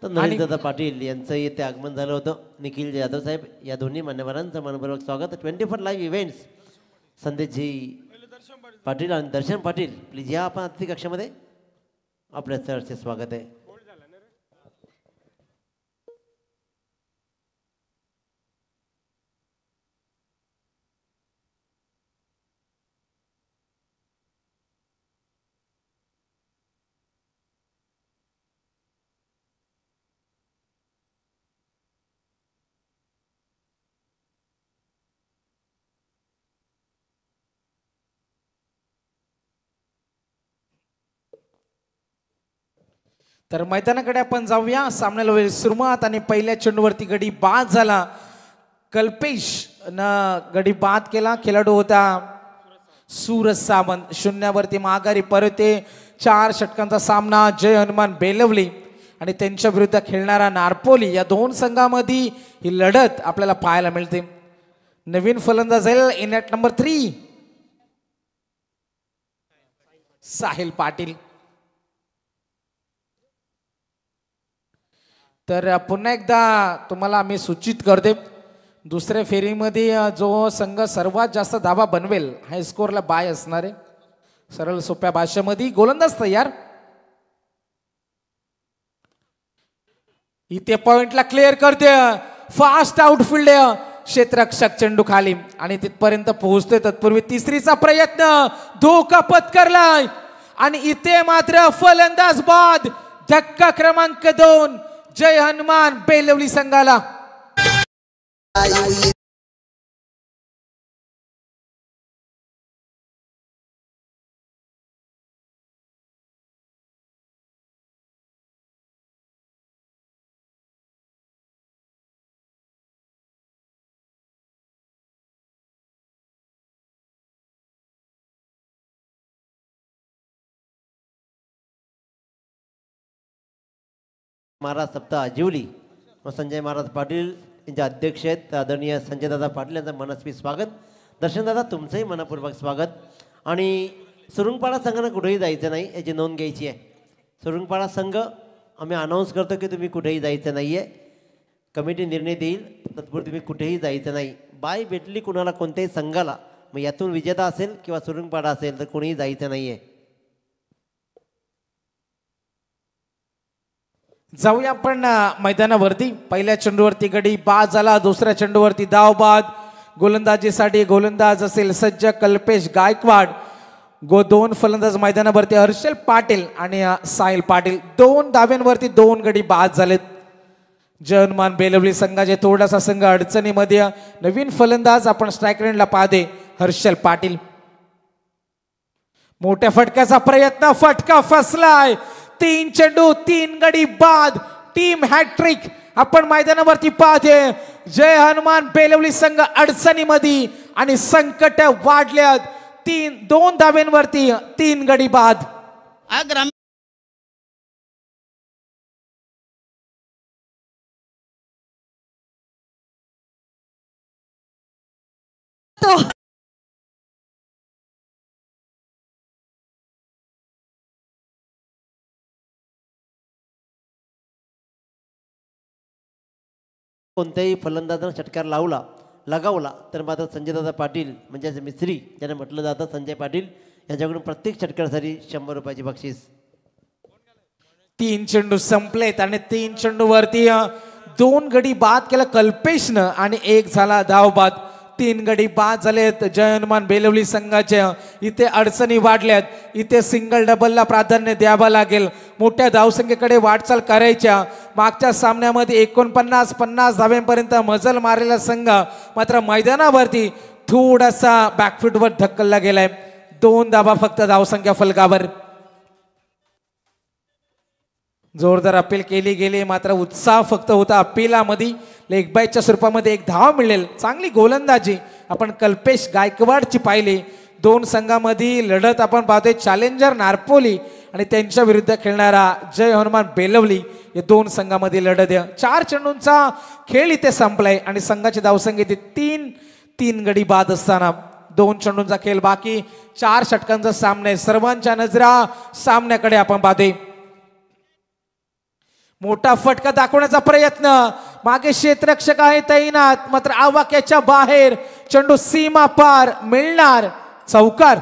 तर नरेंद्रदादा पाटील यांचं येथे आगमन झालं होतं. निखिल जाधव साहेब या दोन्ही मान्यवरांचं मनपूर्वक स्वागत. 24 लाईव्ह इव्हेंट्स संदेशजी पाटील आणि दर्शन पाटील प्लीज या आपण अतिथी कक्षामध्ये. आपल्या सरचे स्वागत आहे. तर मैदानाकडे आपण जाऊया. सामन्याला वेळ सुरुवात आणि पहिल्या चेंडूवरती गडी बाद झाला. कल्पेश न गडी बाद केला. खेळाडू होता सूरज सावंत. शून्यावरती माघारी परते. 4 षटकांचा सामना. जय हनुमान बेलवली आणि त्यांच्या विरुद्ध खेळणारा नारपोली या दोन संघामध्ये ही लढत आपल्याला पाहायला मिळते. नवीन फलंदाज in at number 3 Sahil Patil. तर पुन्हा एकदा तुम्हाला आम्ही सूचित करते, दुसऱ्या फेरीमध्ये जो संघ सर्वात जास्त धावा बनवेल हाय स्कोरला बाय असणार आहे. सरळ सोप्या भाषेमध्ये गोलंदाज तयार. इथे पॉइंटला क्लिअर करते. फास्ट आउटफील्ड क्षेत्ररक्षक चेंडू खाली आणि तिथपर्यंत पोहोचते. तत्पूर्वी तिसरीचा प्रयत्न धोका पत्करलाय आणि इथे मात्र फलंदाज बाद. धक्का क्रमांक 2 जय हनुमान बेलवली संघाला. महाराज सप्ताह जिवली व संजय महाराज पाटील यांचे अध्यक्ष आहेत आदरणीय संजयदादा पाटील यांचं मनस्वी स्वागत. दर्शनदादा तुमचंही मनपूर्वक स्वागत. आणि सुरुंगपाडा संघानं कुठेही जायचं नाही याची नोंद घ्यायची आहे. सुरुंगपाडा संघ आम्ही अनाऊन्स करतो की तुम्ही कुठेही जायचं नाही आहे. कमिटी निर्णय देईल तत्पूर्वी तुम्ही कुठेही जायचं नाही. बाय भेटली कुणाला कोणत्याही संघाला मग यातून विजेता असेल किंवा सुरुंगपाडा असेल तर कोणीही जायचं नाही आहे. जाऊया आपण मैदानावरती. पहिल्या चेंडूवरती गडी बाद झाला. दुसऱ्या चेंडूवरती धाव बाद. गोलंदाजीसाठी गोलंदाज असेल सज्ज कल्पेश गायकवाड. 2 फलंदाज मैदानावरती हर्षल पाटील आणि साहिल पाटील. 2 धाव्यांवरती 2 गडी बाद झालेत. जय हनुमान बेलवली संघाचे थोडासा संघ अडचणीमध्ये. नवीन फलंदाज आपण स्ट्राईक रेंजला पाहते हर्षल पाटील. मोठ्या फटक्याचा प्रयत्न. फटका फसलाय. 3 चेंडू 3 गडी बाद. टीम हॅट्रिक आपण मैदानावरती पाहते. जय हनुमान बेलवली संघ अडचणीमध्ये आणि संकट वाढल्यात. 2 धाव्यांवरती 3 गडी बाद. कोणत्याही फलंदाजानं षटकार लगावला तर मात्र संजयदादा पाटील म्हणजे मिस्त्री ज्यांना म्हटलं जातं संजय पाटील यांच्याकडून प्रत्येक षटकारासाठी 100 रुपयाची बक्षीस. 3 चेंडू संपलेत आणि 3 चेंडूवरती 2 गडी बाद केला कल्पेशनं आणि 1 झाला धाव बाद. 3 गडी बाद झालेत जय हनुमान बेलवली संघाच्या. इथे अडचणी वाढल्यात. इथे सिंगल डबलला प्राधान्य द्यावं लागेल. मोठ्या धावसंख्येकडे वाटचाल करायच्या. मागच्या सामन्यामध्ये 49-50 धाव्यांपर्यंत मजल मारलेला संघ मात्र मैदानावरती थोडासा बॅकफुटवर ढकलला गेलाय. 2 धावा फक्त धावसंख्या फलकावर. जोरदार अपील केली गेली मात्र उत्साह फक्त होता अपीलामध्ये. लेग बायच्या स्वरूपामध्ये 1 धाव मिळेल. चांगली गोलंदाजी आपण कल्पेश गायकवाडची पाहिली. 2 संघामध्ये लढत आपण पाहतोय. चॅलेंजर नारपोली आणि त्यांच्या विरुद्ध खेळणारा जय हनुमान बेलवली या 2 संघामध्ये लढत आहे. 4 चेंडूंचा खेळ इथे संपलाय आणि संघाची धावसंख्या इथे 3 गडी बाद असताना 2 चेंडूंचा खेळ बाकी. 4 षटकांचा सामना आहे. सर्वांच्या नजरा सामन्याकडे आपण पाहतोय. मोठा फटका दाखवण्याचा प्रयत्न, मागे क्षेत्ररक्षक आहे तैनात, मात्र आवाक्याच्या बाहेर चेंडू सीमा पार, मिळणार चौकार.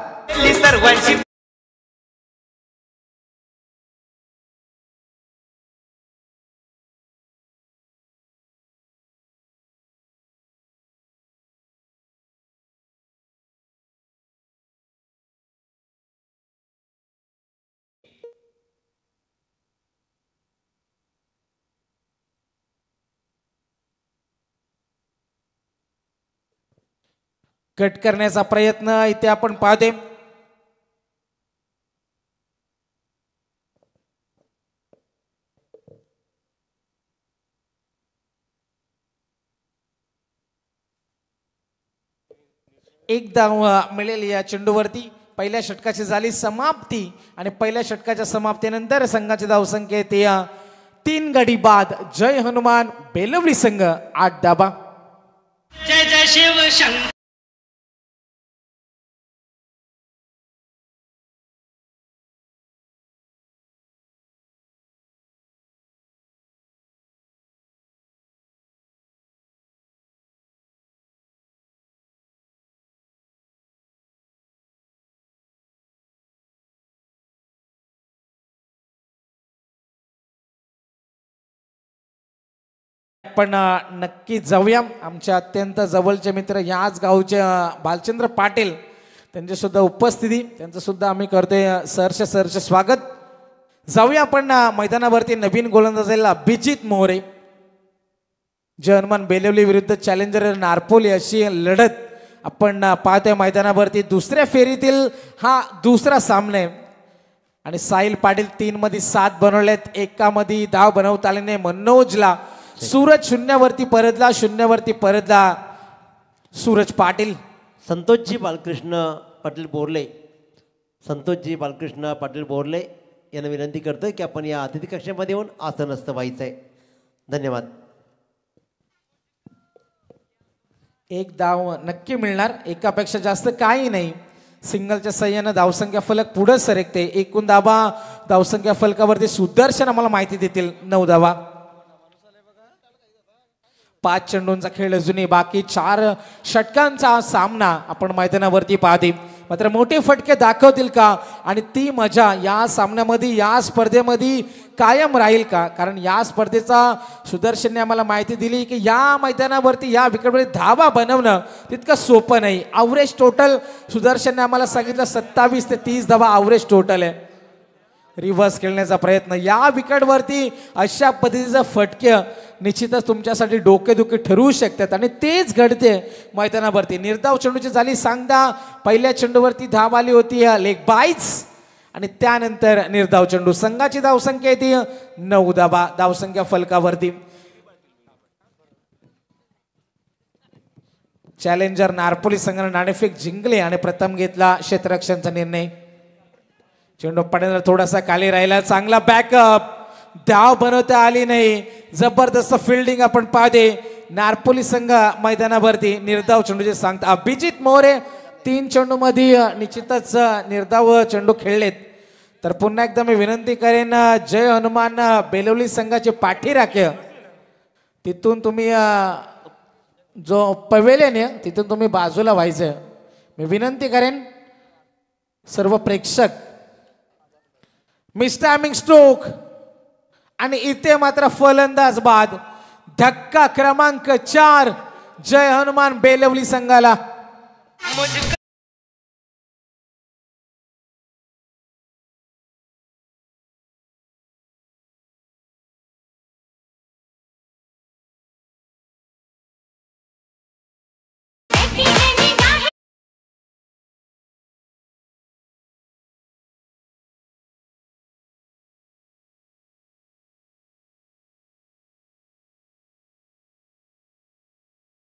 कट करण्याचा प्रयत्न इथे आपण पाहते. एक धाव मिळेल या चेंडूवरती. पहिल्या षटकाची झाली समाप्ती आणि पहिल्या षटकाच्या समाप्तीनंतर संघाची धावसंख्या येते 3 गडी बाद. जय हनुमान बेलवली संघ 8 धावा. जय जय शिव शंकर. पण नक्की जाऊया. आमच्या अत्यंत जवळचे मित्र याच गावचे बालचंद्र पाटील त्यांची सुद्धा उपस्थिती, त्यांचं सुद्धा आम्ही करतोय सहर्ष स्वागत. जाऊया आपण मैदानावरती. नवीन गोलंदाज अभिजित मोरे. जय हनुमान बेलवली विरुद्ध चॅलेंजर नारपोली अशी लढत आपण पाहतोय मैदानावरती. दुसऱ्या फेरीतील हा दुसरा सामना आहे आणि साहिल पाटील 3 मध्ये 7 बनवलेत. एकामध्ये धाव बनवता आली नाही मनोजला. सूरज शून्यावरती परतला सूरज पाटील. संतोषजी बालकृष्ण पाटील बोरले, संतोषजी बालकृष्ण पाटील बोरले यांना विनंती करतोय की आपण या अतिथी कक्षामध्ये येऊन आसनस्थ व्हायचं आहे. धन्यवाद. एक धाव नक्की मिळणार, एकापेक्षा जास्त काही नाही. सिंगलच्या सहाय्यानं धावसंख्या फलक पुढे सरकते. एकूण धावसंख्या फलकावरती सुदर्शन आम्हाला माहिती देतील. 9 धावा. 5 चेंडूंचा खेळ अजूनही बाकी. 4 षटकांचा सामना आपण मैदानावरती पाहते. मात्र मोठे फटके दाखवतील का आणि ती मजा या सामन्यामध्ये या स्पर्धेमध्ये कायम राहील का? कारण या स्पर्धेचा सुदर्शनने आम्हाला माहिती दिली की या मैदानावरती या विकेटवरती धावा बनवणं तितकं सोपं नाही. अवरेज टोटल सुदर्शनने आम्हाला सांगितलं 27 ते 30 धावा अवरेज टोटल आहे. रिव्हर्स खेळण्याचा प्रयत्न या विकेटवरती अशा पद्धतीचं फटके निश्चितच तुमच्यासाठी डोकेदुखी ठरवू शकतात आणि तेच घडते मैदानावरती. निर्धाव चेंडूची झाली सांगता. पहिल्या चेंडूवरती धाव आली होती लेग बाईट्स आणि त्यानंतर निर्धाव चेंडू. संघाची धावसंख्या येते 9 धावा धावसंख्या फलकावरती. चॅलेंजर नारपोली संघाने नाणेफेक जिंकले आणि प्रथम घेतला क्षेत्ररक्षणाचा निर्णय. चेंडू पडण्याला थोडासा खाली राहिला. चांगला बॅकअप. धाव बनवता आली नाही. जबरदस्त फिल्डिंग आपण पाहते. नारपोली संघ मैदानावरती निर्धाव चेंडूचे सांगता. अभिजित मोरे 3 चेंडू मध्ये निश्चितच निर्धाव चेंडू खेळलेत. तर पुन्हा एकदा मी विनंती करेन जय हनुमान बेलवली संघाचे पाठीराखे तिथून तुम्ही जो पवेलियन आहे तिथून तुम्ही बाजूला व्हायचं. मी विनंती करेन सर्व प्रेक्षक. मिस्टर हॅमिंग स्ट्रोक आणि इथे मात्र फलंदाज बाद. धक्का क्रमांक 4 जय हनुमान बेलवली संघाला.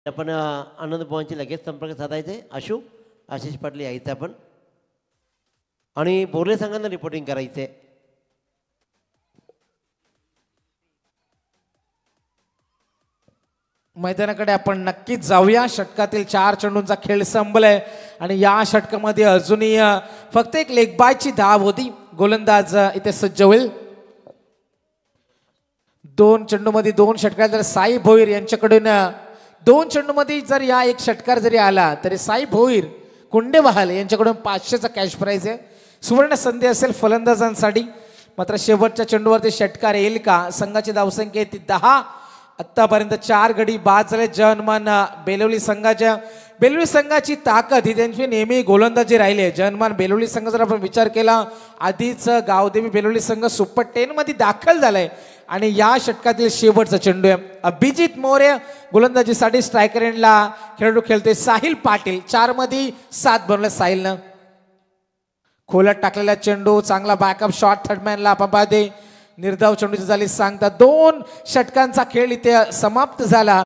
आपण आनंद भवनची लगेच संपर्क साधायचे. आशिष पाटील यायचं आपण आणि बोरले संघांना रिपोर्टिंग करायचे. मैदानाकडे आपण नक्कीच जाऊया. षटकातील 4 चेंडूंचा खेळ संपलाय आणि या षटकामध्ये अजूनही फक्त एक लेग बायची धाव होती. गोलंदाज इथे सज्ज होईल. दोन चेंडूमध्ये दोन षटकार जर साई भोईर यांच्याकडून दोन चेंडूमध्ये जर या एक षटकार जरी आला तरी साई भोईर कुंडेवाल यांच्याकडून 500चा कॅश प्राइज आहे. सुवर्ण संधी असेल फलंदाजांसाठी. मात्र शेवटच्या चेंडूवरती षटकार येईल का? संघाची धावसंख्या ती 10. आत्तापर्यंत 4 गडी बाद झाले जयहनुमान बेलवली संघाच्या. बेलवली संघाची ताकद ही त्यांची नेहमी गोलंदाजी राहिली आहे. जयहनुमान बेलवली संघ जर आपण विचार केला आधीच गावदेवी बेलवली संघ सुपर 10 मध्ये दाखल झालाय आणि या षटकातील शेवटचा चेंडू आहे. अभिजित मोरे गोलंदाजीसाठी स्ट्रायकर एंडला खेळाडू खेळते. साहिल पाटील 4 मध्ये 7 बनवलं साहिलनं. खोलात टाकलेला चेंडू चांगला बॅकअप शॉट थर्डमॅनला आपण पाहते. निर्धाव चेंडूची झाली सांगता 2 षटकांचा खेळ इथे समाप्त झाला.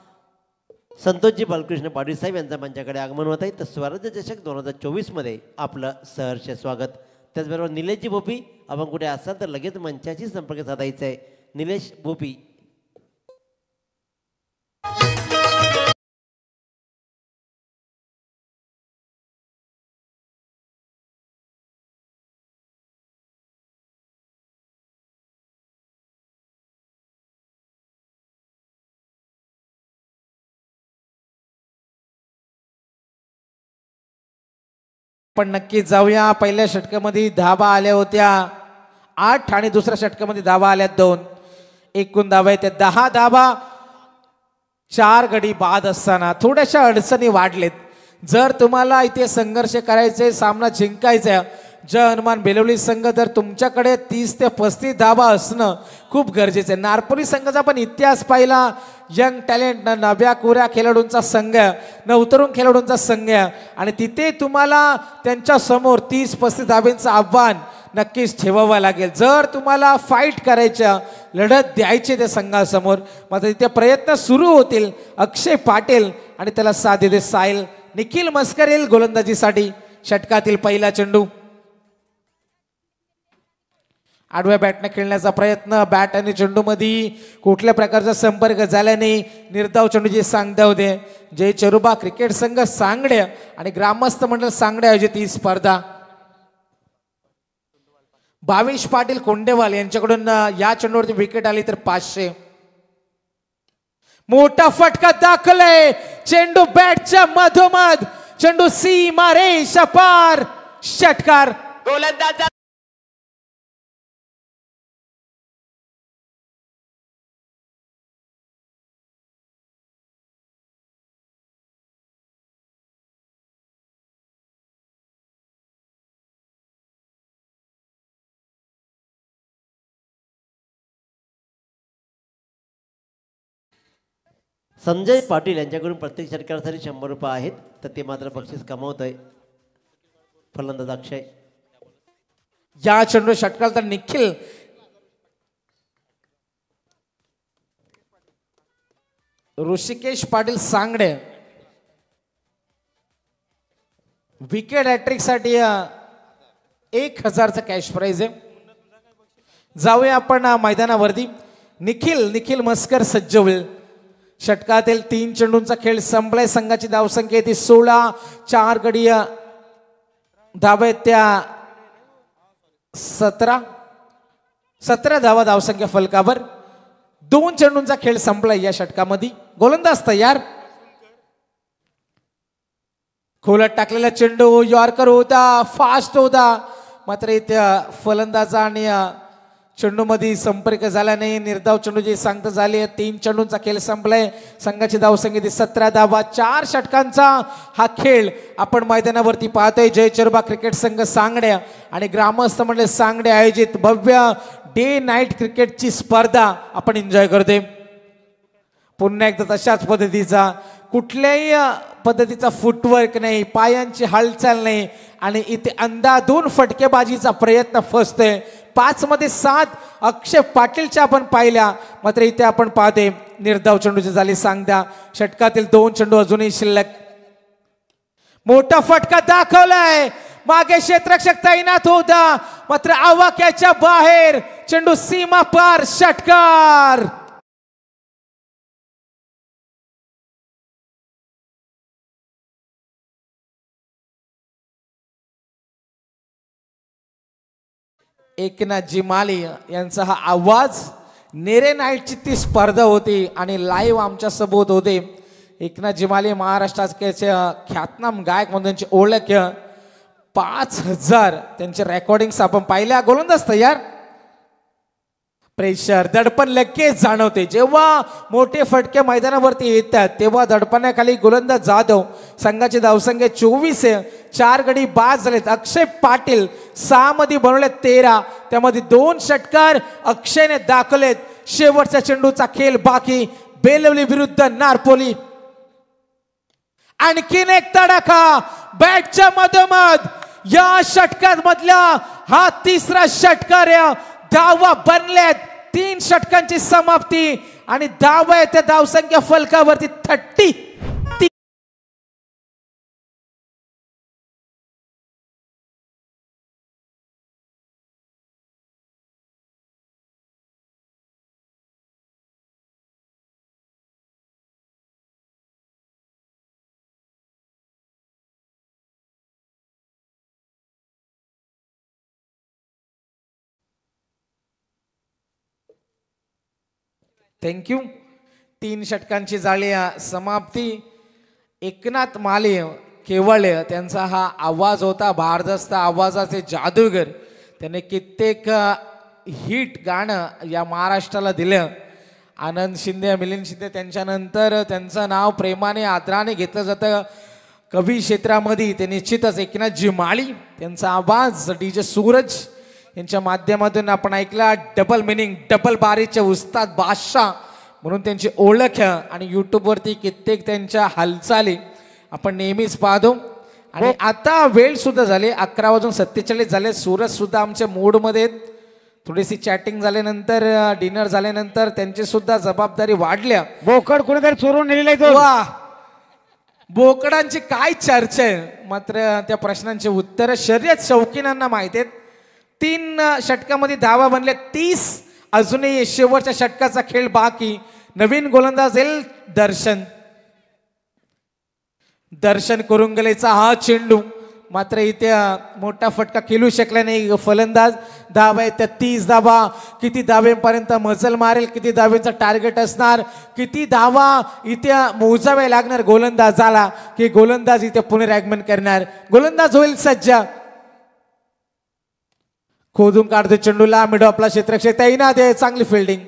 संतोषजी बालकृष्ण पाटील साहेब यांचा मंचाकडे आगमन होत आहे. तर स्वराज्य चषक 2024 मध्ये आपलं सहर्ष स्वागत. त्याचबरोबर निलेशजी भोपी आपण कुठे असाल तर लगेच मंचाशी संपर्क साधायचा आहे. निलेश भोपी. पण नक्की जाऊया. पहिल्या षटकामध्ये धावा आल्या होत्या 8 आणि दुसऱ्या षटकामध्ये धावा आल्या 2. एकूण धावा आहेत 10 धावा. 4 गडी बाद असताना थोड्याशा अडचणी वाढलेत. जर तुम्हाला इथे संघर्ष करायचे सामना जिंकायचा जयहनुमान बेलवली संघ तर तुमच्याकडे 30 ते 35 धावा असणं खूप गरजेचं आहे. नारपोली संघाचा पण इतिहास पाहिला. यंग टॅलेंट नव्या कोऱ्या खेळाडूंचा संघ नवतरुण खेळाडूंचा संघ आणि तिथे तुम्हाला त्यांच्या समोर 30-35 धाब्यांचं आव्हान नक्कीच ठेवावं लागेल. जर तुम्हाला फाईट करायच्या लढत द्यायची त्या संघासमोर मात्र तिथे प्रयत्न सुरू होतील. अक्षय पाटील आणि त्याला साथ देते साहिल. निखिल मस्कर येईल गोलंदाजीसाठी. षटकातील पहिला चेंडू आडव्या बॅटने खेळण्याचा प्रयत्न. बॅट आणि चेंडू मध्ये कुठल्या प्रकारचा संपर्क झाला नाही. निर्धाव चेंडूची सांगता होते. जय चरुबा क्रिकेट संघ सांगडे आणि ग्रामस्थ मंडळ सांगडे आयोजित ही स्पर्धा. भावेश पाटील कोंडेवाल यांच्याकडून या चेंडूवरती विकेट आली तर 500. मोठा फटका दाखल आहे. चेंडू बॅटच्या मधोमध. चेंडू सीमा रेषा पार. षटकार. गोलंदाज संजय पाटील यांच्याकडून प्रत्येक षटकारासाठी 100 रुपये आहेत. तर ते मात्र बक्षीस कमावतोय फलंदाज अक्षय. या चेंडू षटकार तर निखिल ऋषिकेश पाटील सांगडे विकेट हॅट्रिक साठी 1000चा कॅश प्राइज आहे. जाऊया आपण मैदानावरती. निखिल मस्कर सज्ज होईल. षटकातील 3 चेंडूंचा खेळ संपलाय. संघाची धावसंख्या ती 16. 4 गडी धावा आहेत त्या 17 धावा धावसंख्या फलकावर. 2 चेंडूंचा खेळ संपलाय या षटकामध्ये. गोलंदाज तयार. खोलात टाकलेला चेंडू यॉर्कर होता. फास्ट होता मात्र इथे फलंदाजा आणि चेंडू मध्ये संपर्क झाला नाही. निर्धाव चेंडूची सांगता झाली. 3 चेंडूंचा खेळ संपलाय. संघाची धावसंख्या 17 धावा. 4 षटकांचा हा खेळ आपण मैदानावरती पाहतोय. जय चरुबा क्रिकेट संघ सांगड्या आणि ग्रामस्थ मंडळ सांगडे आयोजित भव्य डे नाईट क्रिकेटची स्पर्धा आपण एन्जॉय करतोय. पुन्हा एकदा तशाच पद्धतीचा कुठल्याही पद्धतीचा फुटवर्क नाही. पायांची हालचाल नाही आणि इथे अंधाधुंद फटकेबाजीचा प्रयत्न फसतोय. 5 मध्ये 7 अक्षय पाटीलच्या आपण पाहिल्या मात्र इथे आपण पाहते निर्धाव चेंडूची झाली सांगता. षटकातील 2 चेंडू अजूनही शिल्लक. मोठा फटका दाखवलाय. मागे क्षेत्ररक्षक तैनात होता मात्र आवाक्याच्या बाहेर. चेंडू सीमा पार. षटकार. एकनाथ जी माली यांचा हा आवाज नेरे नाईटची ती स्पर्धा होती आणि लाईव्ह आमच्या सोबत होते एकनाथ जिमाले महाराष्ट्राचे ख्यातनाम गायक म्हणून त्यांची ओळख 5000 त्यांचे रेकॉर्डिंग्स आपण पाहिल्या. गोलंदाज तयार. प्रेशर दडपण लगेच जाणवते जेव्हा मोठे फटके मैदानावरती येतात तेव्हा दडपणाखाली गोलंदाज जाधव संघाची धावसंख्या 24 आहे. 4 गडी बाद झालेत. अक्षय पाटील 6 मध्ये बनवले 13 त्यामध्ये 2 षटकार अक्षयने दाखवलेत. शेवटच्या चेंडूचा खेळ बाकी. बेलवली विरुद्ध नारपोली. आणखीन एक तडाखा बॅटच्या मधोमध. या षटकात मधला हा तिसरा षटकार आहे. धावा बनल्यात. 3 षटकांची समाप्ती आणि धावा आहे त्या धावसंख्या फलकावरती 30. थँक्यू. 3 षटकांची झाली समाप्ती. एकनाथ माले केवळ त्यांचा हा आवाज होता भारदस्त आवाजाचे जादूगर. त्याने कित्येक हिट गाणं या महाराष्ट्राला दिलं. आनंद शिंदे मिलिंद शिंदे त्यांच्यानंतर त्यांचं नाव प्रेमाने आदराने घेतलं जातं कवी क्षेत्रामध्ये. ते निश्चितच एकनाथजी माळी त्यांचा आवाज डीजे सूरज यांच्या माध्यमातून आपण ऐकला. डबल मिनिंग डबल बारीचे उस्ताद बादशाह म्हणून त्यांची ओळख आणि यूट्यूबवरती कित्येक त्यांच्या हालचाली आपण नेहमीच पाहतो. आणि आता वेळ सुद्धा झाली 11:47 झाले. सूरज सुद्धा आमच्या मूडमध्ये थोडीशी चॅटिंग झाल्यानंतर डिनर झाल्यानंतर त्यांची सुद्धा जबाबदारी वाढल्या. बोकड कुणीतरी चोरून नेलेला वा बोकडांची काय चर्चा आहे. मात्र त्या प्रश्नांचे उत्तर शर्यत शौकीनांना माहिती आहेत. 3 षटकामध्ये धावा बनल्या 30. अजूनही शेवटच्या षटकाचा खेळ बाकी. नवीन गोलंदाज येईल दर्शन कुरुंगलेचा हा चेंडू मात्र इथे मोठा फटका खेळू शकला नाही फलंदाज. धावा आहेत त्या 30 धावा. किती धावेपर्यंत मजल मारेल, किती धावेचं टार्गेट असणार, किती धावा इथे मोजावे लागणार गोलंदाजाला की गोलंदाज इथे पुनरागमन करणार. गोलंदाज होईल सज्ज. खोदून काढतो चेंडूला. मिडो आपला क्षेत्रक्षेत्र तैनात आहे. चांगली फिल्डिंग.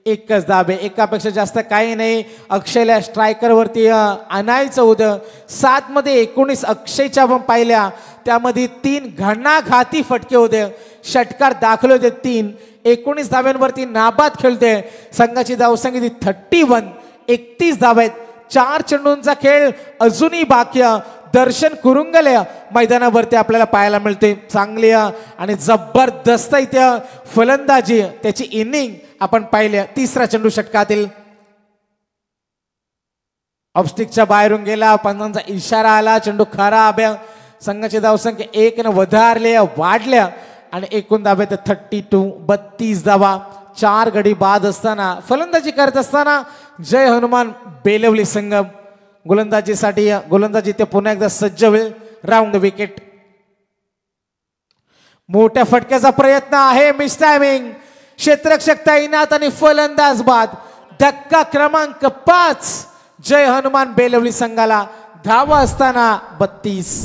एकच धाबे एकापेक्षा जास्त काही नाही. अक्षयला स्ट्रायकर वरती आणायचं होतं. 7 मध्ये 19 अक्षयच्या आपण पाहिल्या त्यामध्ये 3 घणाघाती फटके होते. षटकार दाखले होते 3. 19 धाब्यांवरती नाबाद खेळते. संघाची धावसंख्या 31. 31 धावा आहेत. 4 चेंडूंचा खेळ अजूनही बाकी. दर्शन कुरुंगले मैदानावरती आपल्याला पाहायला मिळते. चांगली आणि जबरदस्त इथे फलंदाजी त्याची इनिंग आपण पाहिल्या. 3रा चेंडू षटकातील ऑफस्टिकच्या बाहेरून गेला. पंचांचा इशारा आला. चेंडू खराब. संघाची धावसंख्या 1 ने वाढल्या आणि एकूण धाब्यात 32. 32 धावा. 4 गडी बाद असताना फलंदाजी करत असताना जय हनुमान बेलवली संघ गोलंदाजीसाठी गोलंदाजी ते पुन्हा एकदा सज्ज होईल. Round wicket. मोठ्या फटक्याचा प्रयत्न आहे. Miss timing. क्षेत्ररक्षक तैनात आणि फलंदाज बाद. धक्का क्रमांक 5 जय हनुमान बेलवली संघाला. धावा असताना 32.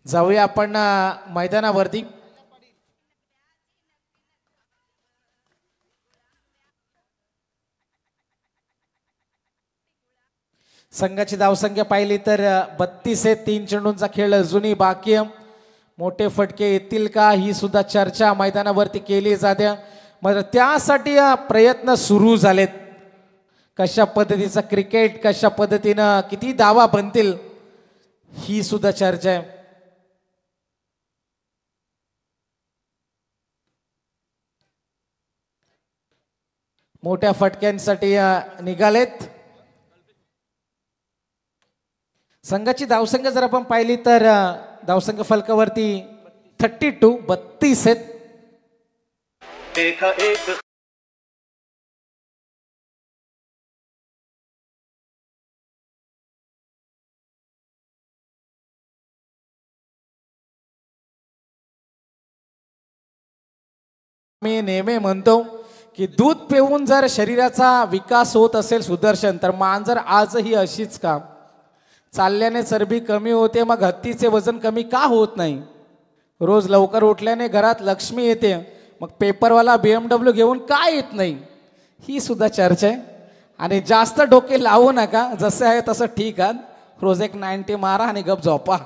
जाऊया आपण मैदानावरती. संघाची धावसंख्या पाहिली तर 32 आहे. 3 चेंडूंचा खेळ अजूनही बाकी. मोठे फटके येतील का ही सुद्धा चर्चा मैदानावरती केली जाते. मात्र त्यासाठी प्रयत्न सुरू झालेत. कशा पद्धतीचा क्रिकेट, कशा पद्धतीनं किती धावा बनतील ही सुद्धा चर्चा आहे. मोठ्या फटक्यांसाठी निघालेत. संघाची धावसंख्या जर आपण पाहिली तर धावसंख्या फलकावरती 32 आहेत. मी नेहमी म्हणतो की दूध पिऊन जर शरीराचा विकास होत असेल सुदर्शन, तर मांजर आजही अशीच का? चालल्याने चरबी कमी होते, मग हत्तीचे वजन कमी का होत नाही? रोज लवकर उठल्याने घरात लक्ष्मी येते, मग पेपरवाला BMW घेऊन का येत नाही? ही सुद्धा चर्चा आहे. आणि जास्त डोके लावू नका, जसे आहे तसं ठीक आहे. रोज एक 90 मारा आणि गप झोपा.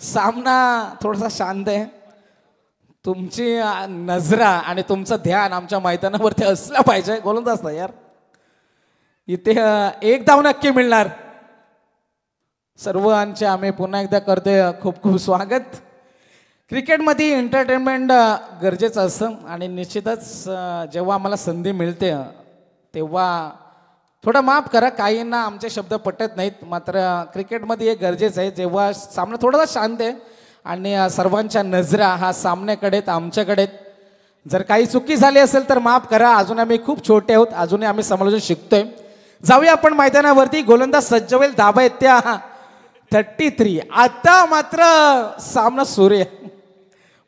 सामना थोडासा शांत आहे. तुमची नजरा आणि तुमचं ध्यान आमच्या मैदानावरती असलं पाहिजे. गोलंदाज असतं यार, इथे एक धाव नक्की मिळणार. सर्वांचे आम्ही पुन्हा एकदा करतोय खूप खूप स्वागत. क्रिकेटमध्ये एंटरटेनमेंट गरजेचं असतं आणि निश्चितच जेव्हा आम्हाला संधी मिळते तेव्हा थोडं माफ करा, काहींना आमचे शब्द पटत नाहीत, मात्र क्रिकेटमध्ये हे गरजेचं आहे. जेव्हा सामना थोडासा शांत आहे आणि सर्वांच्या नजरा हा सामन्याकडे आमच्याकडे, जर काही चुकी झाली असेल तर माफ करा. अजून आम्ही खूप छोटे आहोत, अजूनही आम्ही समालोचन शिकतोय. जाऊया आपण मैदानावरती. गोलंदाज सज्ज होईल. धाबा आहेत त्या 33. आता मात्र सामना सुरू आहे.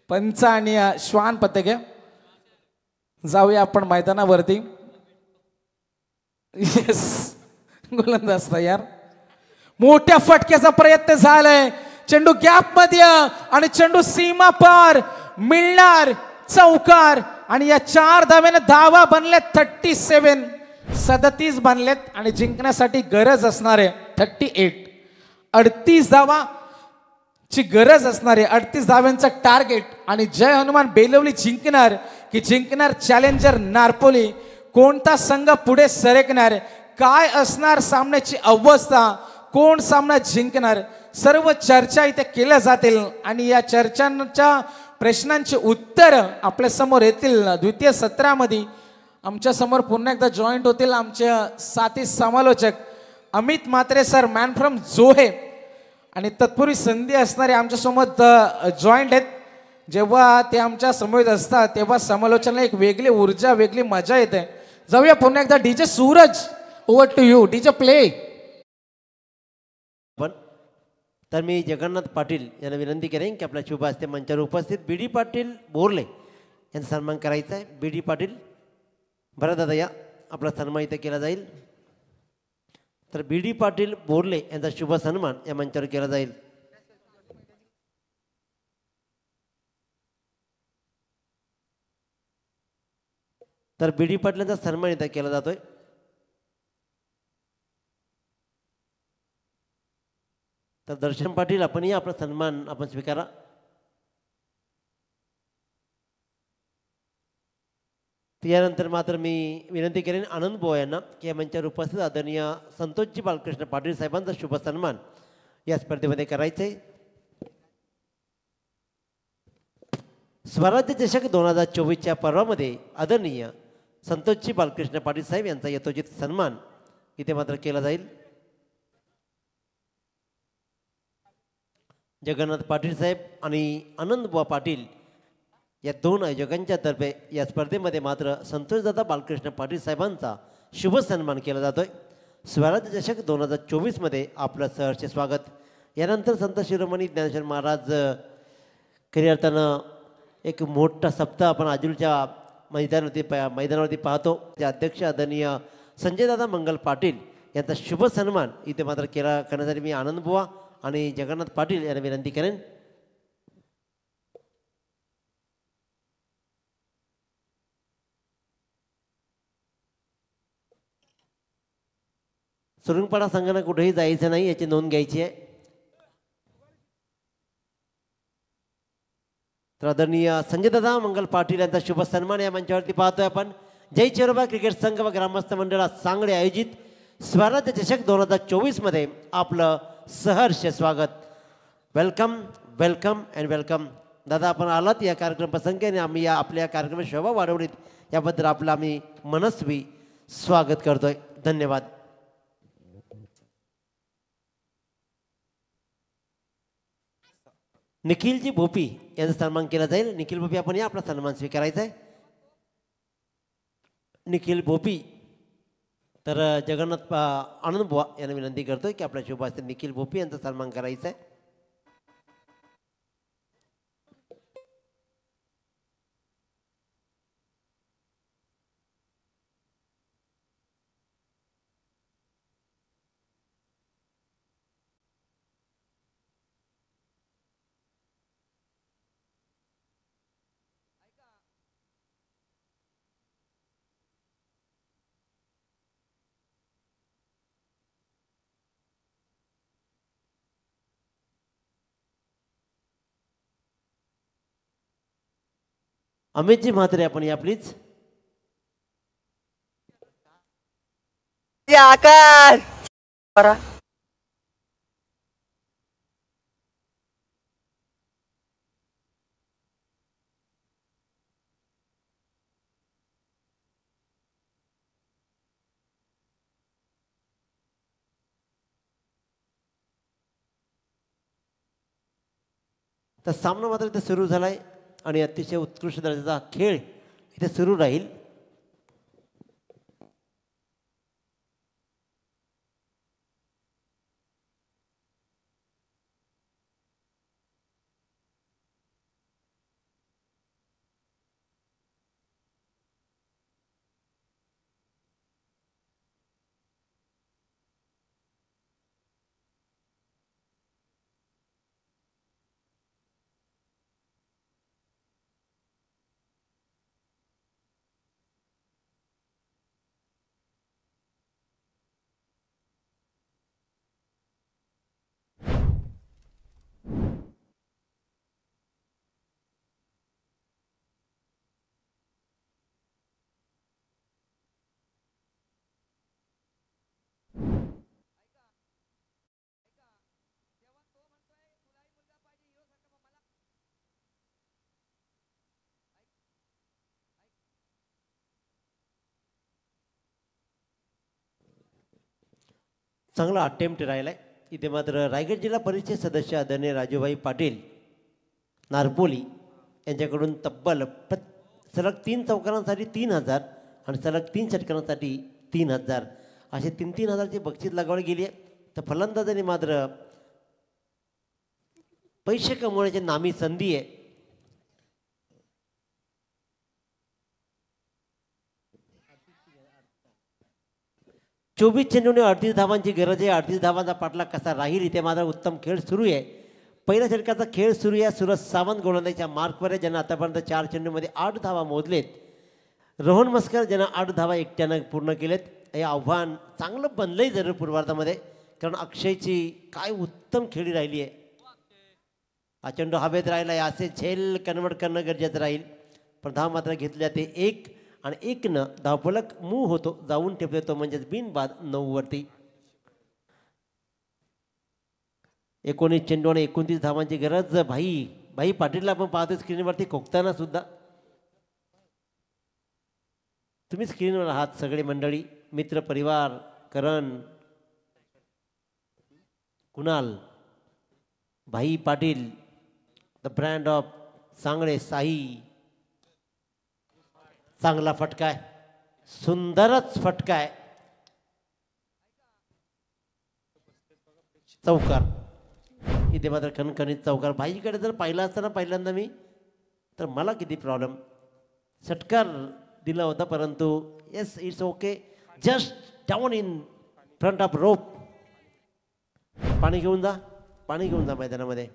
पंच आणि श्वान पथक आहे. जाऊया आपण मैदानावरती. येस, गोलंदाज तयार. मोठ्या फटक्याचा प्रयत्न झालाय. चेंडू गॅप मध्ये आणि चेंडू सीमा पार मिळणार. चौकार आणि या 4 धाव्याने धावा बनल्यात 37 बनलेत आणि जिंकण्यासाठी गरज असणार आहे 38. 38 धावा ची गरज असणार आहे. 38 धाव्यांचा टार्गेट आणि जय हनुमान बेलवली जिंकणार की जिंकणार चॅलेंजर नारपोली? कोणता संघ पुढे सरकणार? काय असणार सामन्याची अवस्था? कोण सामना जिंकणार? सर्व चर्चा इथे केल्या जातील आणि या चर्चांच्या प्रश्नांची उत्तर आपल्या समोर येतील. द्वितीय सत्रामध्ये आमच्या समोर पुन्हा एकदा जॉईंट होतील आमचे साथी समालोचक Amit Mhatre sir, man from जोहे. आणि तत्पूर्वी संधी असणारे आमच्यासोबत जॉईंट आहेत. जेव्हा ते आमच्या समोर असतात तेव्हा समालोचनाला एक वेगळी ऊर्जा, वेगळी मजा येते. जाऊया पुन्हा एकदा. DJ Suraj, over to you. DJ play. तर मी जगन्नाथ पाटील यांना विनंती करेन की आपल्या शुभ हस्ते मंचावर उपस्थित BD पाटील बोरले यांचा सन्मान करायचा आहे. BD पाटील, बरं दादा या, आपला सन्मान इथे केला जाईल. तर BD पाटील बोरले यांचा शुभ सन्मान या मंचावर केला जाईल. तर BD पाटील यांचा सन्मान इथे केला जातोय. तर दर्शन पाटील आपणही आपला सन्मान आपण स्वीकारा. त्यानंतर मात्र मी विनंती करेन आनंद बुवा यांना की या मंचावर उपस्थित आदरणीय संतोषजी बालकृष्ण पाटील साहेबांचा शुभ सन्मान या स्पर्धेमध्ये करायचा आहे. स्वराज्य चषक 2024च्या पर्वामध्ये आदरणीय संतोषजी बालकृष्ण पाटील साहेब यांचा यथोचित सन्मान इथे मात्र केला जाईल. जगन्नाथ पाटील साहेब आणि आनंदबुवा पाटील या 2 आयोजकांच्या तर्फे या स्पर्धेमध्ये मात्र संतोषदादा बालकृष्ण पाटील साहेबांचा शुभ सन्मान केला जातोय. स्वराज्य चषक 2024मध्ये आपलं सहर्ष स्वागत. यानंतर संत शिरोमणी ज्ञानेश्वर महाराज खऱ्या अर्थानं एक मोठा सप्ताह आपण आजूलच्या मैदानावरती पाहतो. ते अध्यक्ष आदरणीय संजयदादा मंगल पाटील यांचा शुभ सन्मान इथे मात्र करण्यासाठी मी आनंदबुवा आणि जगन्नाथ पाटील यांना विनंती करेन. सुरुंगपाडा संघानं कुठेही जायचं नाही याची नोंद घ्यायची आहे. तर आदरणीय संजयदादा मंगल पाटील यांचा शुभ सन्मान या मंचावरती पाहतोय आपण. जय चेरोबा क्रिकेट संघ व ग्रामस्थ मंडळा सांगळे आयोजित स्वराज्य चषक 2024मध्ये आपलं सहर्ष स्वागत. Welcome, welcome and welcome. दादा आपण आलात या कार्यक्रम प्रसंगी आणि आम्ही या आपल्या कार्यक्रमाची शोभा वाढवलीत याबद्दल आपलं आम्ही मनस्वी स्वागत करतोय. धन्यवाद. निखिलजी भोपी यांचा सन्मान केला जाईल. निखिल भोपी आपण या आपला सन्मान स्वीकारायचा आहे. निखिल भोपी तर जगन्नाथ आनंद बुवा यांना विनंती करतोय की आपल्या शुभ हस्ते निखिल भोपी यांचा सन्मान करायचा आहे. अमितजी म्हात्रे आपण या प्लीज. आकाश तर सामना मात्र इथे सुरू झालाय आणि अतिशय उत्कृष्ट दर्जाचा खेळ इथे सुरू राहील. चांगला अटेम्प्ट राहिला आहे. इथे मात्र रायगड जिल्हा परिषद सदस्य आदरणीय राजूभाई पाटील नारपोली यांच्याकडून तब्बल सलग 3 चौकारांसाठी 3000 आणि सलग 3 षटकारांसाठी 3000 असे 3,000ची बक्षीस लगावली गेली आहे. तर फलंदाजांनी मात्र पैसे कमवण्याची नामी संधी आहे. चोवीस चेंडूने 38 धावांची गरज आहे. 38 धावांचा पाठलाग कसा राहील इथे मात्र उत्तम खेळ सुरू आहे. पहिल्या षटकाचा खेळ सुरू आहे. सूरज सावंत गोलंदाजीच्या मार्कवर आहे ज्यांना आतापर्यंत 4 चेंडूमध्ये 8 धावा मोजलेत. रोहन मस्कर ज्यांना 8 धावा एकट्यानं पूर्ण केलेत. हे आव्हान चांगलं बनलंही जरूर पूर्वार्धामध्ये कारण अक्षयची काय उत्तम खेळी राहिली आहे. हा चेंडू हवेत राहिला आहे. असे झेल कन्वर्ट करणं गरजेचं राहील. पण धाव मात्र घेतल्या ते 1 आणि 1 धावफलक मूव्ह होतो जाऊन ठेवतो तो म्हणजेच बिनबाद 9 वरती. 19 चेंडू आणि 29 धावांची गरज. भाई पाटीलला आपण पाहतो स्क्रीनवरती खोकताना सुद्धा. तुम्ही स्क्रीनवर आहात सगळे मंडळी मित्र परिवार करण कुणाल भाई Patil the brand of Sangle Sai. चांगला फटका आहे. सुंदरच फटका आहे. चौकार इथे मात्र खणखणीत चौकार. भाईकडे जर पाहिला असताना पहिल्यांदा मी तर मला किती प्रॉब्लेम षटकार दिला होता परंतु yes it's okay. Just down in front of rope. पाणी घेऊन जा मैदानामध्ये.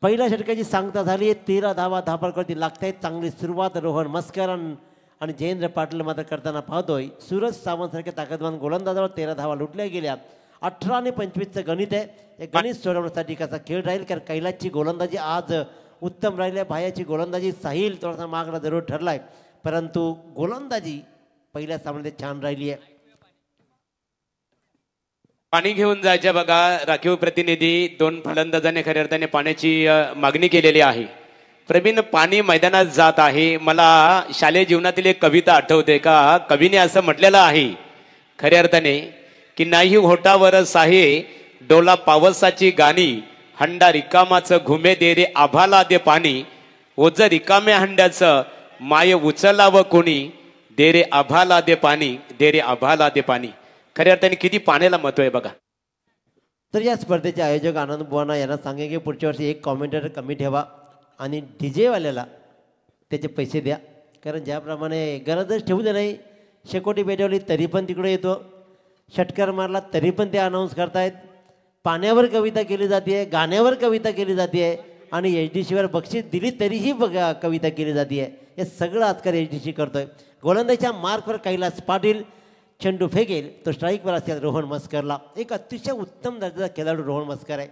पहिल्या षटकाची सांगता झाली. 13 धावा धापडकरती लागतायत. चांगली सुरुवात रोहन मस्कर आणि जयेंद्र पाटील मात्र करताना पाहतोय. सूरज सावंतसारख्या ताकदवान गोलंदाजावर 13 धावा लुटल्या गेल्या. 18 आणि 25चं गणित आहे. हे गणित सोडवण्यासाठी कसा खेळ राहील कारण कैलासची गोलंदाजी आज उत्तम राहिली आहे. भायाची गोलंदाजी साहिल थोडासा मागला जरूर ठरलाय परंतु गोलंदाजी पहिल्या सामन्यात छान राहिली आहे. पाणी घेऊन जायचे बघा. राखीव प्रतिनिधी 2 फलंदाजांनी खऱ्या अर्थाने पाण्याची मागणी केलेली आहे. प्रवीण पाणी मैदानात जात आहे. मला शालेय जीवनातील एक कविता आठवते का कवीने असं म्हटलेलं आहे खऱ्या अर्थाने की नाही होटावर साहे डोला पावसाची गाणी हंडा रिकामाचं घुमे दे रे आभाला दे पाणी ओझ रिकाम्या हंड्याचं माय उचलावं कोणी दे रे आभाला दे पाणी दे रे आभाला दे पाणी. खऱ्या अर्थाने किती पाण्याला महत्व आहे बघा. तर या स्पर्धेचे आयोजक आनंद बुवाना यांना सांगे की पुढच्या वर्षी एक कॉमेंटेटर कमी ठेवा आणि डीजेवाल्याला त्याचे पैसे द्या. कारण ज्याप्रमाणे गरजच ठेवू दे नाही. शेकोटी पेटवली तरी पण तिकडे येतो. षटकार मारला तरी पण ते अनाऊन्स करतायत. पाण्यावर कविता केली जाते आहे, गाण्यावर कविता केली जाते आहे आणि HDCवर बक्षीस दिली तरीही कविता केली जाते आहे. हे सगळं आजकाल HDC करतोय. गोलंदाजीच्या मार्कवर कैलास पाटील चेंडू फेकेल तो स्ट्राईकवर असेल रोहन मस्करला. एक अतिशय उत्तम दर्जाचा खेळाडू रोहन मस्कर आहे.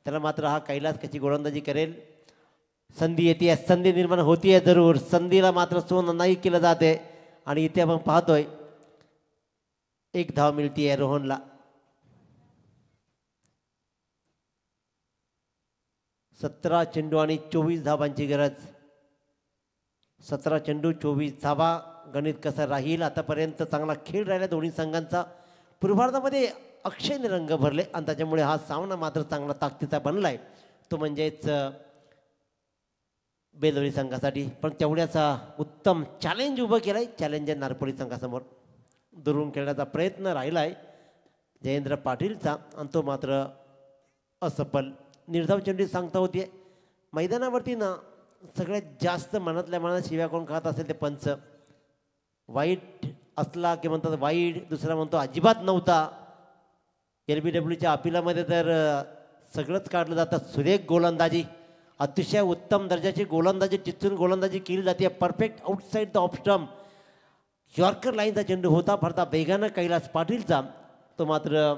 त्याला मात्र हा कैलास कशी गोलंदाजी करेल. संधी येते, संधी निर्माण होतीये जरूर. संधीला मात्र सोन नाही केलं जाते आणि इथे आपण पाहतोय एक धाव मिळतीये रोहनला. सतरा चेंडू आणि 24 धावांची गरज. 17 चेंडू 24 धावा. गणित कसं राहील. आतापर्यंत चांगला खेळ राहिला दोन्ही संघांचा. पूर्वार्धामध्ये अक्षयने रंग भरले आणि त्याच्यामुळे हा सामना मात्र चांगला ताकदीचा बनलाय. तो म्हणजेच बेलोरी संघासाठी. पण तेवढ्याचा उत्तम चॅलेंज उभं केलंय. चॅलेंजर नारपोली संघासमोर दुरून खेळण्याचा प्रयत्न राहिलाय जयेंद्र पाटीलचा आणि तो मात्र असफल. निर्धाव चेंडू सांगता होती. मैदानावरती ना सगळ्यात जास्त मनातल्या मनात शिव्या कोण खात असेल ते पंच. वाईट असला की म्हणतात वाईट, दुसरा म्हणतो अजिबात नव्हता. LBWच्या अपिलामध्ये तर सगळंच काढलं जातं. सुरेख गोलंदाजी, अतिशय उत्तम दर्जाची गोलंदाजी, चिचून गोलंदाजी केली जाते. Perfect outside the off stump. Yorker लाईनचा चेंडू होता फरता वेगानं कैलास पाटीलचा. तो मात्र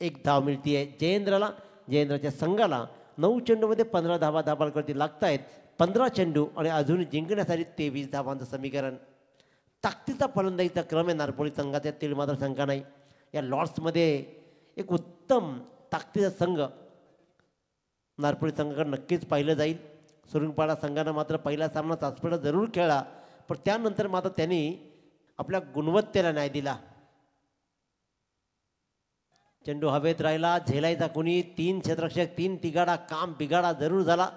एक धाव मिळतीये जयेंद्रला. जयेंद्रच्या संघाला 9 चेंडूमध्ये 15 धावा धाबालकरती लागत आहेत. 15 चेंडू आणि अजून जिंकण्यासाठी 23 धावांचं समीकरण. ताकदीचा फलंदाजीचा क्रम आहे नारपोळी संघाच्या. तीळ मात्र शंका नाही. या लॉर्ड्समध्ये एक उत्तम ताकदीचा संघ नारपोळी संघाकडे नक्कीच पाहिलं जाईल. सुरुंगपाडा संघानं मात्र पहिला सामना चाचपडा जरूर खेळला पण त्यानंतर मात्र त्यांनी आपल्या गुणवत्तेला न्याय दिला. चेंडू हवेत राहिला. झेलायचा कोणी. 3 क्षेत्ररक्षक 3 तिगाडा. काम बिगाडा जरूर झाला.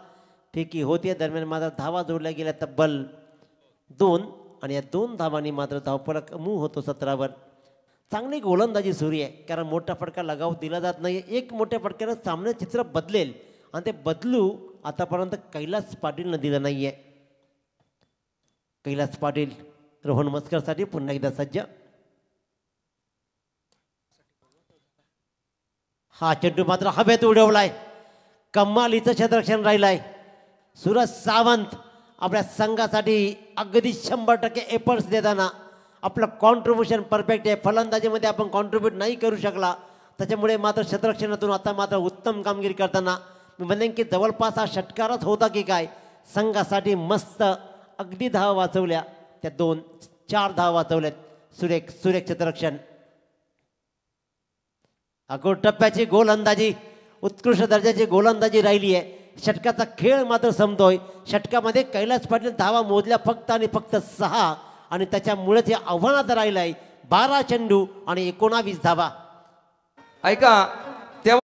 फेकी होते. दरम्यान मात्र धावा जोडल्या गेल्या तब्बल 2 आणि या 2 धावांनी मात्र धावफलक मूव होतो 17वर. चांगली गोलंदाजी सुरू आहे कारण मोठा फटका लगाव दिला जात नाही. एक मोठ्या फटक्यानं सामने चित्र बदलेल आणि ते बदलू आतापर्यंत कैलास पाटीलनं दिलं नाहीये. कैलास पाटील रोहन मस्करसाठी पुन्हा एकदा सज्ज. हा चेंडू मात्र हवेत उडवलाय. कमालीचं क्षेत्ररक्षण राहिलाय. सूरज सावंत आपल्या संघासाठी अगदी 100% एफर्ट्स देताना आपलं कॉन्ट्रीब्युशन परफेक्ट आहे. फलंदाजीमध्ये आपण कॉन्ट्रीब्यूट नाही करू शकला त्याच्यामुळे मात्र क्षेत्ररक्षणातून आता मात्र उत्तम कामगिरी करताना मी म्हणेन की जवळपास हा षटकारच होता की काय. संघासाठी मस्त अगदी धावा वाचवल्या. त्या 4 धावा वाचवल्यात. सुरेख क्षेत्ररक्षण. अगोदर टप्प्याची गोलंदाजी, उत्कृष्ट दर्जाची गोलंदाजी राहिली आहे. षटकाचा खेळ मात्र संपतोय. षटकामध्ये कैलास पाटील धावा मोजल्या फक्त आणि फक्त 6 आणि त्याच्यामुळेच हे आव्हानात राहिलंय. 12 चेंडू आणि 19 धावा. ऐका तेव्हा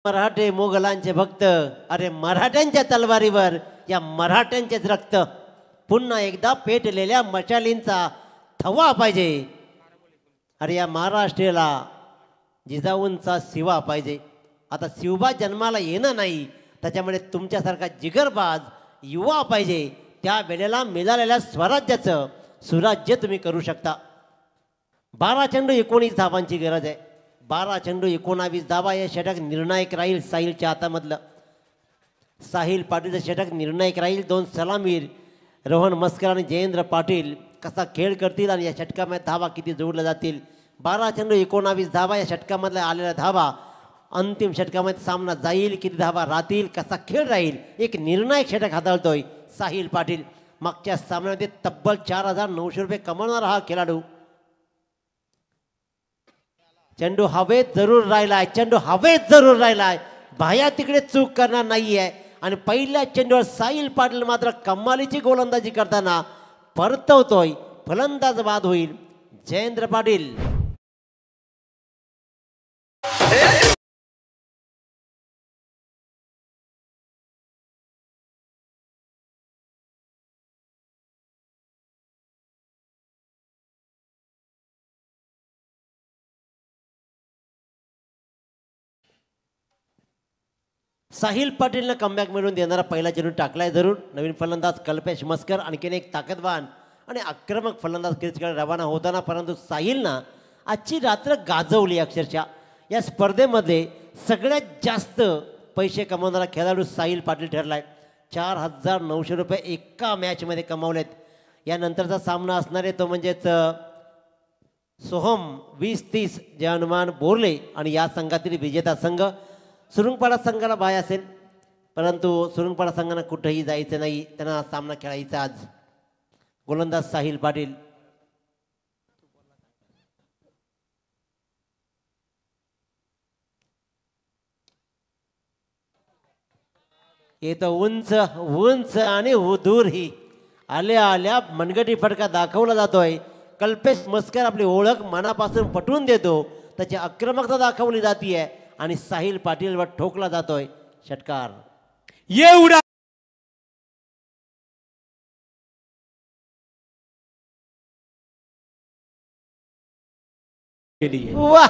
मराठे मोगलांचे भक्त. अरे मराठ्यांच्या तलवारीवर या मराठ्यांचेच रक्त. पुन्हा एकदा पेटलेल्या मशालींचा थवा पाहिजे. अरे या महाराष्ट्राला जिजाऊंचा शिवा पाहिजे. आता शिवबा जन्माला येणं नाही त्याच्यामुळे तुमच्यासारखा जिगरबाज युवा पाहिजे. त्या वेळेला मिळालेल्या स्वराज्याचं सुराज्य तुम्ही करू शकता. 12 चेंडू 19 धावांची गरज आहे. 12 चेंडू 19 धावा. हे षटक निर्णायक राहील साहिलच्या हातामधलं. साहिल पाटीलचं षटक निर्णायक राहील. 2 सलामीर रोहन मस्कर आणि जयेंद्र पाटील कसा खेळ करतील आणि या षटकामध्ये धावा किती जोडल्या जातील. 12 चेंडू 19 धावा या षटकामधल्या आलेल्या धावा. अंतिम षटकामध्ये सामना जाईल, किती धावा राहतील, कसा खेळ राहील. एक निर्णायक षटक हाताळतोय साहिल पाटील. मागच्या सामन्यामध्ये तब्बल 4,900 रुपये कमावणारा हा खेळाडू. चेंडू हवेत जरूर राहिलाय, चेंडू हवेत जरूर राहिलाय, बाह्या तिकडे चूक करणार नाहीये. आणि पहिल्या चेंडूवर साहिल पाटील मात्र कमालीची गोलंदाजी करताना परतवतोय. फलंदाज बाद होईल जयेंद्र पाटील. साहिल पाटीलनं कमबॅक मिळवून देणारा पहिला चेंडू टाकलाय जरूर. नवीन फलंदाज कल्पेश मस्कर आणखीन एक ताकदवान आणि आक्रमक फलंदाज क्रीजकडे रवाना होताना. परंतु साहिलनं आजची रात्र गाजवली. अक्षरशः या स्पर्धेमध्ये सगळ्यात जास्त पैसे कमावणारा खेळाडू साहिल पाटील ठरलाय. 4,900 रुपये एका मॅचमध्ये कमावलेत. यानंतरचा सामना असणार आहे तो म्हणजेच सोहम 20-30 जय हनुमान बोरले आणि या संघातील विजेता संघ सुरुंगपाडा संघाला बाय असेल. परंतु सुरुंगपाडा संघानं कुठंही जायचं नाही, त्यांना सामना खेळायचा आज. गोलंदाज साहिल पाटील. येतो उंच उंच आणि दूर ही आल्या आल्या मनगटी फटका दाखवला जातोय. कल्पेश मस्कर आपली ओळख मनापासून पटवून देतो, त्याची आक्रमकता दाखवली जातीये आणि साहिल पाटीलवर ठोकला जातोय षटकार. एवढा वाह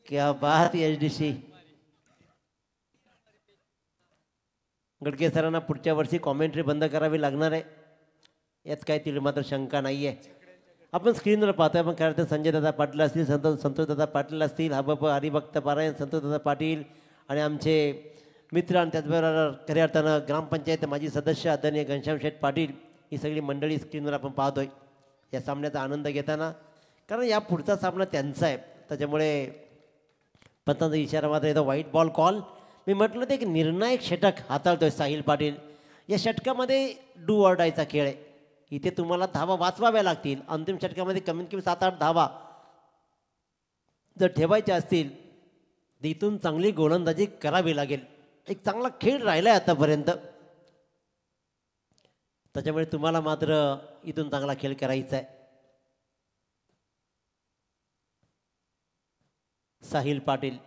क्या बात. एचडीसी गडके सरांना पुढच्या वर्षी कॉमेंट्री बंद करावी लागणार आहे, यात काही तिला मात्र शंका नाही आहे. आपण स्क्रीनवर पाहतोय, आपण खरं तर संजयदादा पाटील असतील, संतोषदादा पाटील असतील, हबप हरिभक्त पारायण संतोषदादा पाटील आणि आमचे मित्र आणि त्याचबरोबर खऱ्या अर्थानं ग्रामपंचायत माजी सदस्य आदरणीय घनश्याम शेठ पाटील, ही सगळी मंडळी स्क्रीनवर आपण पाहतोय या सामन्याचा आनंद घेताना. कारण या पुढचा सामना त्यांचा आहे, त्याच्यामुळे पंतांचा इशारा मात्र येतो व्हाईट बॉल कॉल. मी म्हटलं ते एक निर्णायक षटक हाताळतोय साहिल पाटील. या षटकामध्ये डू ऑर डायचा खेळ आहे. इथे तुम्हाला धावा वाचवाव्या लागतील. अंतिम षटकामध्ये कमीत कमी 7-8 धावा जर ठेवायच्या असतील तर इथून चांगली गोलंदाजी करावी लागेल. एक चांगला खेळ राहिला आहे आतापर्यंत, त्याच्यामुळे तुम्हाला मात्र इथून चांगला खेळ करायचा आहे. Sahil Patil.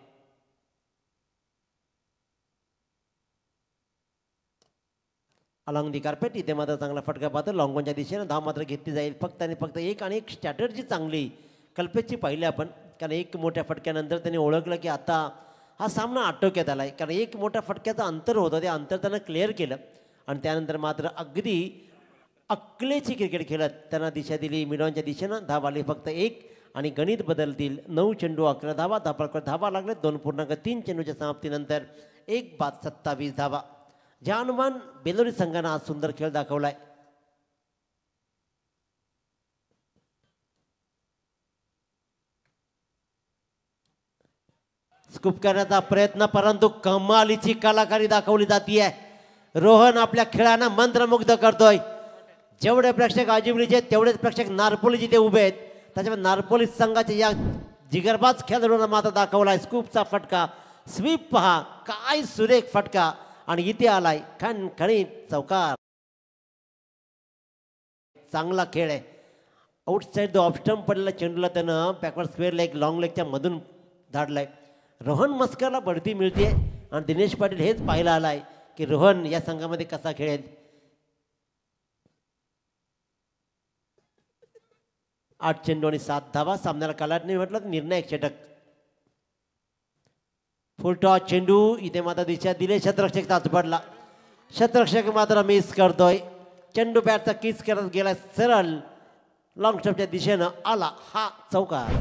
Along the carpet. इथे मात्र चांगला फटका पाहतो लॉंगॉनच्या दिशेनं. धाव मात्र घेतली जाईल फक्त आणि फक्त एक. आणि एक स्ट्रॅटर्जी चांगली कल्पेशची पाहिली आपण, कारण एक मोठ्या फटक्यानंतर त्यांनी ओळखलं की आता हा सामना आटोक्यात आला आहे. कारण एक मोठ्या फटक्याचं अंतर होतं, ते अंतर त्यानं क्लिअर केलं आणि त्यानंतर मात्र अगदी अक्कलेची क्रिकेट खेळत त्यांना दिशा दिली मिडॉनच्या दिशेनं. धाव आली फक्त एक आणि गणित बदलतील. 9 चेंडू 11 धावा. धावा लागले 2.3 चेंडूच्या समाप्तीनंतर 1 बाद 27 धावा. जय हनुमान बेलोरी संघानं आज सुंदर खेळ दाखवलाय. स्कूप करण्याचा प्रयत्न, परंतु कमालीची कलाकारी दाखवली जातीये. रोहन आपल्या खेळानं मंत्रमुग्ध करतोय. जेवढे प्रेक्षक आजिवलीचे तेवढेच प्रेक्षक नारपोलीचे ते उभे आहेत. त्याच्यामुळे नारपोली संघाच्या या जिगरबाज खेळाडूंना मात्र दाखवलाय. स्कूपचा फटका, स्वीप पहा, काय सुरेख फटका आणि इथे आलाय खणखणीत चौकार. चांगला खेळ आहे. आउटसाईड द ऑफ स्टंप पडलेला चेंडूला त्यानं बॅकवर्ड स्क्वेअर लेग लॉंग लेगच्या मधून धाडलाय. रोहन मस्करला बढती मिळते आणि दिनेश पाटील हेच पाहायला आलाय की रोहन या संघामध्ये कसा खेळेल. 8 चेंडू आणि 7 धावा. सामन्याला कलाटणी म्हटलं निर्णायक षटक. फुलटॉस चेंडू. इथे मात्र दिशा दिले, शतरक्षक ताच पडला. शतरक्षक मात्र मिस करतोय. चेंडू बॅटचा किस करत गेला सरळ लॉंग स्टंपच्या दिशेनं आला हा चौकार.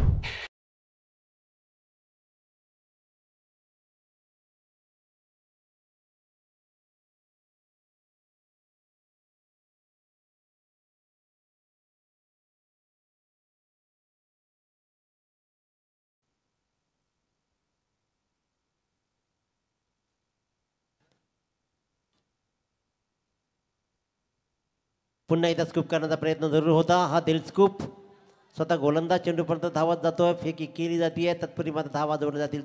पुन्हा एकदा स्कूप करण्याचा प्रयत्न जरूर होता. हा दिल स्कूप स्वतः गोलंदाज चेंडूपर्यंत धावत जातोय. फेकी केली जाते. तत्परी मात्र धावा जोडल्या जातील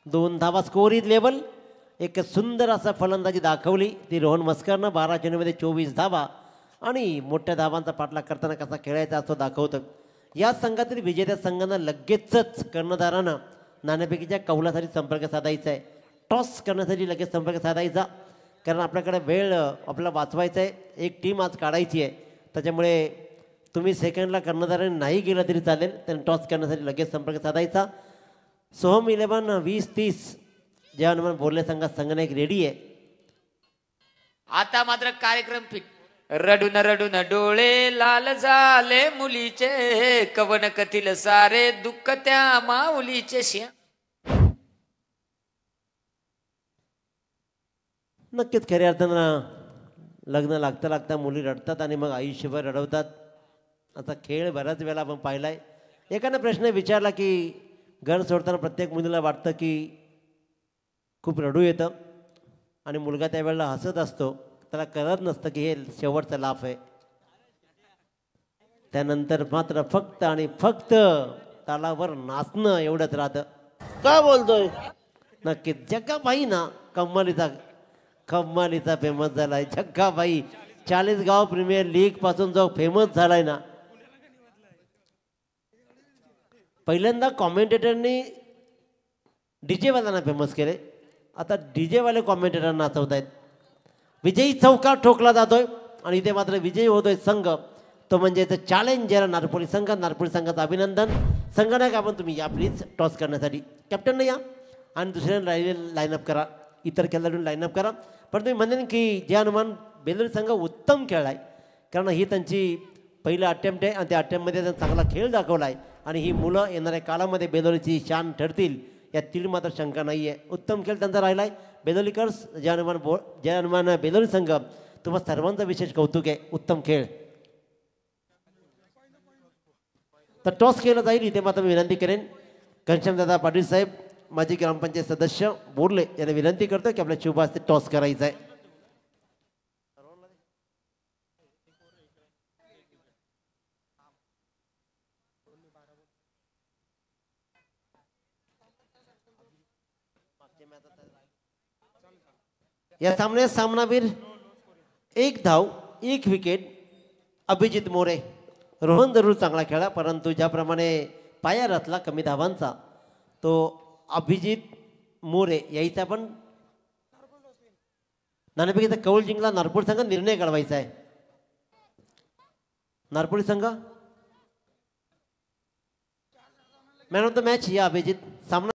2 धावा. Score is level. एक सुंदर असा फलंदाजी दाखवली ती रोहन मस्करनं. 12 चेंडूमध्ये 24 धावा आणि मोठ्या धावांचा पाठलाग करताना कसा खेळायचा असं दाखवतं. या संघातील विजेत्या संघांना लगेचच कर्णधारानं नाणेफेकीच्या कौलासाठी संपर्क साधायचा आहे. टॉस करण्यासाठी लगेच संपर्क साधायचा, कारण आपल्याकडे वेळ आपल्याला वाचवायचा आहे. एक टीम आज काढायची आहे, त्याच्यामुळे तुम्ही सेकंडला कर्णधाराने नाही गेला तरी चालेल. त्यांनी टॉस करण्यासाठी लगेच संपर्क साधायचा. सोहम 11 20-30 जे हनुमान बोलणे संघात संघनायक रेडी आहे. आता मात्र कार्यक्रम फिट. रडून रडून डोळे लाल झाले मुलीचे, कवन कथील सारे दुःख त्या माऊलीचे. शिया नक्कीच खऱ्या अर्थानं लग्न लागता लागता मुली रडतात आणि मग आयुष्यभर रडवतात. असा खेळ बऱ्याच वेळा आपण पाहिलाय. एकानं प्रश्न विचारला की घर सोडताना प्रत्येक मुलीला वाटतं की खूप रडू येतं आणि मुलगा त्यावेळेला हसत असतो. त्याला कळत नसतं की हे शेवटचा लाफ आहे. त्यानंतर मात्र फक्त आणि फक्त तालावर नाचणं एवढंच राहतं. काय बोलतोय? नक्कीच जग्गाबाई ना कम्मालीचा फेमस झालाय. जग्गाबाई 40गाव प्रीमियर लीग पासून जो फेमस झालाय ना, पहिल्यांदा कॉमेंटेटरनी डीजेवाल्यांना फेमस केले, आता डीजेवाले कॉमेंटेटर नाचवत आहेत. विजयी चौकार ठोकला जातोय आणि इथे मात्र विजयी होतोय संघ, तो म्हणजे चॅलेंजर नारपोली संघ. नारपोली संघाचं अभिनंदन. संघनायक आपण तुम्ही या प्लीज टॉस करण्यासाठी. कॅप्टनने या आणि दुसऱ्यांना लाईनअप करा, इतर खेळाडूंना लाईनअप करा. पण तुम्ही म्हणेन की जे हनुमान बेलोरी संघ उत्तम खेळला आहे, कारण ही त्यांची पहिलं अटेम्प्ट आहे आणि त्या अटेम्प्टमध्ये त्यांनी चांगला खेळ दाखवला आहे आणि ही मुलं येणाऱ्या काळामध्ये बेलोरीची शान ठरतील यातील मात्र शंका नाही आहे. उत्तम खेळ त्यांचा राहिला आहे. बेलोरीकर्स जय हनुमान बेलोरी संघ, तुम्हा सर्वांचा विशेष कौतुक आहे. उत्तम खेळ. तर टॉस केला जाईल. इथे मात्र मी विनंती करेन घनश्यामदादा पाटील साहेब, माजी ग्रामपंचायत सदस्य बोरले, यांना विनंती करतो की आपल्या शुभ हस्ते टॉस करायचा आहे. या सामन्यात सामनावीर 1 धाव 1 विकेट अभिजित मोरे. रोहन जरूर चांगला खेळला, परंतु ज्याप्रमाणे पाया रचला कमी धावांचा तो अभिजित मोरे यायचा पण नाणेफेकीचा कौल जिंकला. नारपोली संघ निर्णय कळवायचा आहे. नारपोली संघ मॅन ऑफ द मॅच या अभिजित. सामना